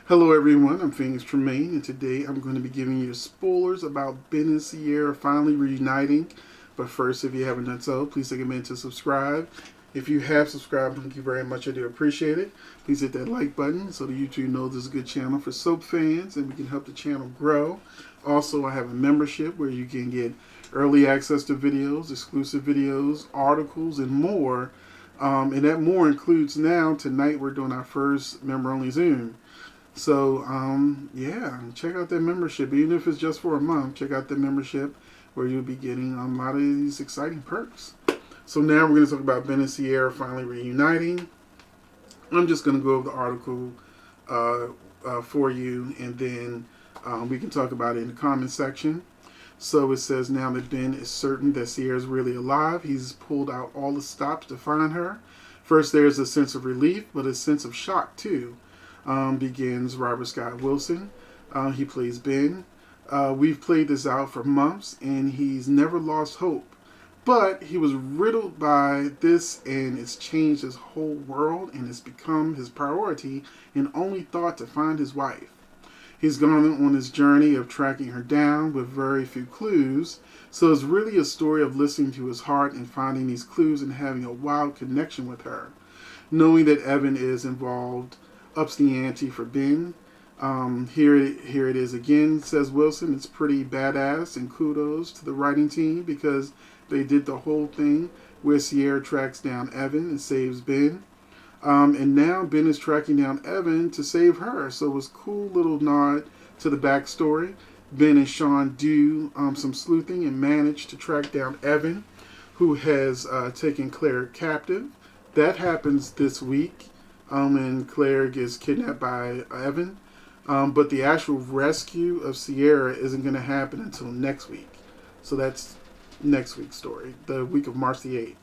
Hello everyone, I'm Phoenix Tremayne, and today I'm going to be giving you spoilers about Ben and Ciara finally reuniting. But first, if you haven't done so, please take a minute to subscribe. If you have subscribed, thank you very much. I do appreciate it. Please hit that like button so that YouTube knows this is a good channel for soap fans and we can help the channel grow. Also, I have a membership where you can get early access to videos, exclusive videos, articles, and more. And that more includes now, tonight we're doing our first member-only Zoom. So, yeah, check out that membership. Even if it's just for a month, check out the membership where you'll be getting a lot of these exciting perks. So now we're going to talk about Ben and Ciara finally reuniting. I'm just going to go over the article for you, and then we can talk about it in the comment section. So it says now that Ben is certain that Ciara is really alive. He's pulled out all the stops to find her. First, there's a sense of relief, but a sense of shock, too. Begins Robert Scott Wilson. He plays Ben. We've played this out for months, and he's never lost hope. But he was riddled by this, and it's changed his whole world, and it's become his priority and only thought to find his wife. He's gone on his journey of tracking her down with very few clues, so it's really a story of listening to his heart and finding these clues and having a wild connection with her. Knowing that Evan is involved ups the ante for Ben. Here it is again, says Wilson. It's pretty badass, and kudos to the writing team because they did the whole thing where Ciara tracks down Evan and saves Ben. And now Ben is tracking down Evan to save her. So it was a cool little nod to the backstory. Ben and Sean do some sleuthing and manage to track down Evan, who has taken Claire captive. That happens this week. And Claire gets kidnapped by Evan. But the actual rescue of Ciara isn't going to happen until next week. So that's next week's story, the week of March the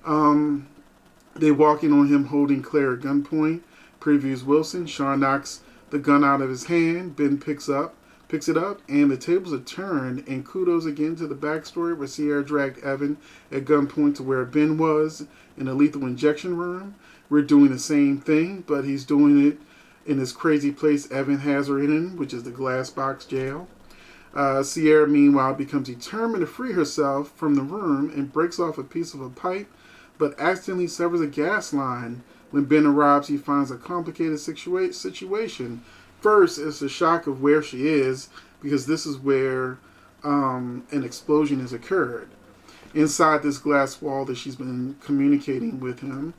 8th. They walk in on him holding Claire at gunpoint. Previews Wilson. Sean knocks the gun out of his hand. Ben picks it up, and the tables are turned. And kudos again to the backstory where Ciara dragged Evan at gunpoint to where Ben was in a lethal injection room. We're doing the same thing, but he's doing it in this crazy place Evan has her in, which is the glass box jail. Ciara, meanwhile, becomes determined to free herself from the room and breaks off a piece of a pipe, but accidentally severs a gas line. When Ben arrives, he finds a complicated situation. First, it's the shock of where she is, because this is where an explosion has occurred. Inside this glass wall that she's been communicating with him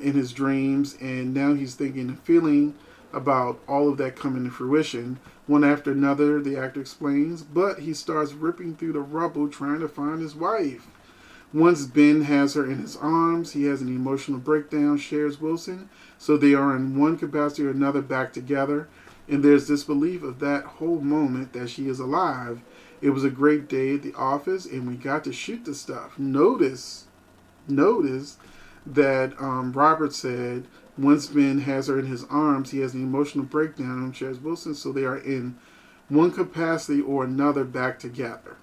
in his dreams, and now he's thinking and feeling about all of that coming to fruition. One after another, the actor explains, but he starts ripping through the rubble trying to find his wife. Once Ben has her in his arms, he has an emotional breakdown, shares Wilson, so they are in one capacity or another back together, and there's this belief of that whole moment that she is alive. It was a great day at the office, and we got to shoot the stuff. Notice that Robert said once Ben has her in his arms, he has an emotional breakdown and shares Wilson, so they are in one capacity or another back together.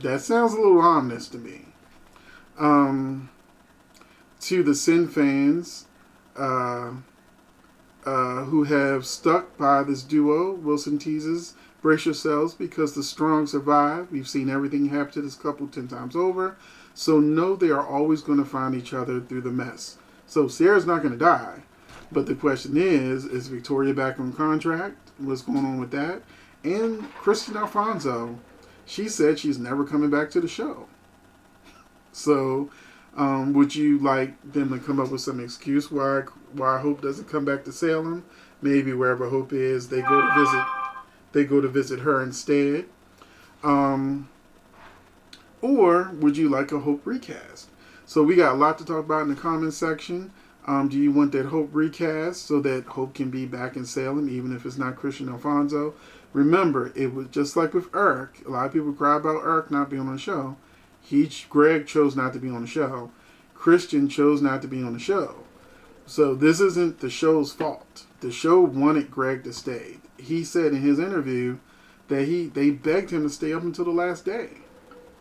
That sounds a little ominous to me. To the Sin fans who have stuck by this duo, Wilson teases, brace yourselves because the strong survive. We've seen everything happen to this couple 10 times over. So know they are always going to find each other through the mess. So Ciara's not going to die. But the question is Victoria back on contract? What's going on with that? And Kristen Alfonso, she said she's never coming back to the show. So would you like them to come up with some excuse why Hope doesn't come back to Salem? Maybe wherever Hope is, they go to visit her instead. Or would you like a Hope recast? So we got a lot to talk about in the comment section. Do you want that Hope recast so that Hope can be back in Salem, even if it's not Christian Alfonso? Remember, it was just like with Eric. A lot of people cry about Eric not being on the show. Greg chose not to be on the show. Christian chose not to be on the show. So this isn't the show's fault. The show wanted Greg to stay. He said in his interview that they begged him to stay up until the last day.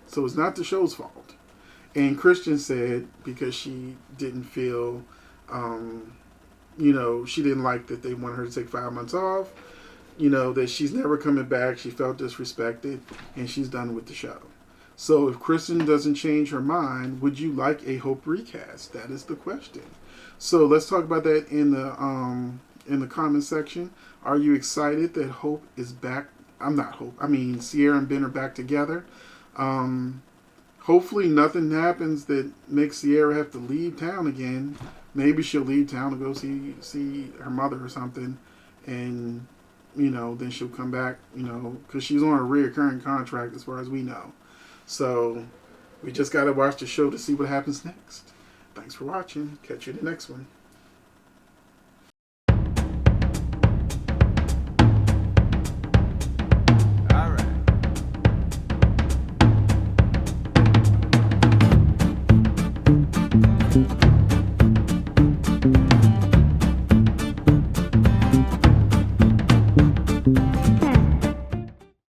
So it's not the show's fault. And Christian said because she didn't feel she didn't like that they wanted her to take 5 months off. That she's never coming back. She felt disrespected, and she's done with the show. So if Kristen doesn't change her mind, would you like a Hope recast? That is the question. So let's talk about that in the comment section. Are you excited that Hope is back? I'm not Hope. I mean, Ciara and Ben are back together. Hopefully nothing happens that makes Ciara have to leave town again. Maybe she'll leave town to go see her mother or something, and then she'll come back. Because she's on a reoccurring contract as far as we know. So we just gotta watch the show to see what happens next. Thanks for watching. Catch you in the next one. All right.